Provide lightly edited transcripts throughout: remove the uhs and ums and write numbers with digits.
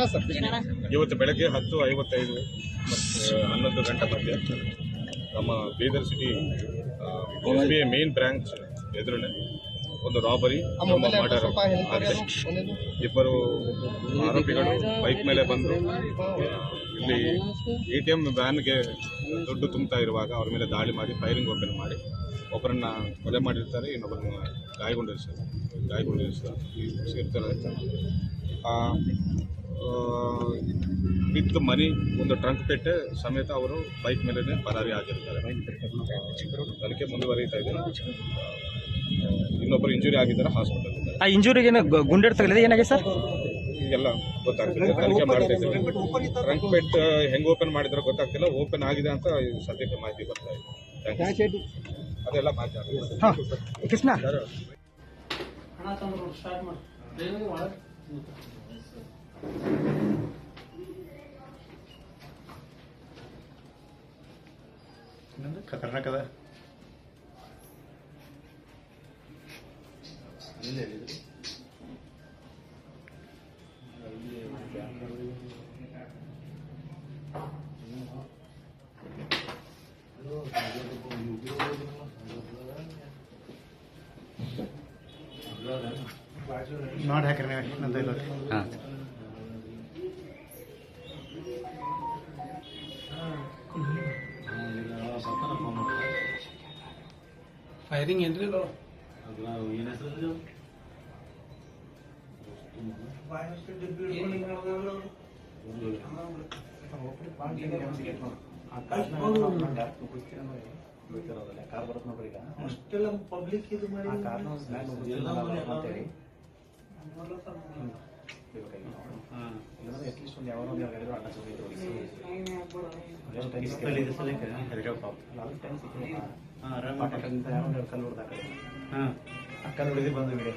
ಇವತ್ತು ಬೆಳಗ್ಗೆ 10:55 ಮತ್ತು 11 ಗಂಟೆ ಮಧ್ಯೆ ನಮ್ಮ Bidar city SBI main branch ಎದುರುನೆ ಒಂದು ರಾಬರಿ ಮರ್ಡರ್ ಆಗಿದೆ. ಇಬ್ಬರು ಆರೋಪಿಗಳು ಬೈಕ್ ಮೇಲೆ ಬಂದು ಇಲ್ಲಿ ATM ವ್ಯಾನ್ಗೆ ದುಡ್ಡು ತುಂಬುತ್ತಾ ಇರುವಾಗ ಅವ್ರ ಮೇಲೆ ದಾಳಿ ಮಾಡಿ ಫೈರಿಂಗ್ ಓಪನ್ ಮಾಡಿ ಒಬ್ಬರನ್ನ ಕೊಲೆ ಮಾಡಿರ್ತಾರೆ, ಇನ್ನೊಬ್ಬರನ್ನ ಗಾಯಗೊಂಡಿರ್ತಾರೆ. ವಿತ್ ಮನಿ ಒಂದು ಟ್ರಂಕ್ ಪೆಟ್ಟೆ ಸಮೇತ ಅವರು ಬೈಕ್ ಮೇಲೆ ಪರಾರಿ ಆಗಿರ್ತಾರೆ. ತನಿಖೆ ಮುಂದುವರಿತಾ ಇದೆ. ಇನ್ನೊಬ್ಬರು ಇಂಜುರಿ ಆಗಿದ್ದಾರೆ, ಹಾಸ್ಪಿಟಲ್. ಆ ಇಂಜುರಿಗೆ ಗುಂಡೆಡ್ ತಗಲಿದೆ, ಏನಾಗಿದೆ ಸರ್? ಎಲ್ಲ ಗೊತ್ತಾಗ್ತಿದೆ, ತನಿಖೆ ಮಾಡ್ತಾ ಇದ್ದೀವಿ. ಟ್ರಂಕ್ ಪೆಟ್ ಹೆಂಗೆ ಓಪನ್ ಮಾಡಿದ್ರೆ ಗೊತ್ತಾಗ್ತಿಲ್ಲ, ಓಪನ್ ಆಗಿದೆ ಅಂತ ಸದ್ಯಕ್ಕೆ ಮಾಹಿತಿ ಬರ್ತಾ ಇದೆ. ಅದೆಲ್ಲ ಮಾಹಿತಿ ಕೃಷ್ಣ खतरनाक अदा नॉट है करने नंतर हाँ ಫೈರಿಂಗ್ ಏನ್ರಿ ಕಾರ್ ಬರುತ್ತೆ ನೋಡ್ರಿ. ಈಗ ಅಷ್ಟೆಲ್ಲ ಪಬ್ಲಿಕ್ ಇದು ಮಾಡಿ ಅಟ್ಲೀಸ್ಟ್ ಒಂದು ಯಾವ ಒಂದು ಎರಡು ಆಟ ಕಲ್ಲು ಹೊಡೆದ ಆ ಕಲ್ಲು ಹೊಡೆದು ಬಂದು ವಿಡಿಯೋ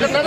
ಕನ್ನಡ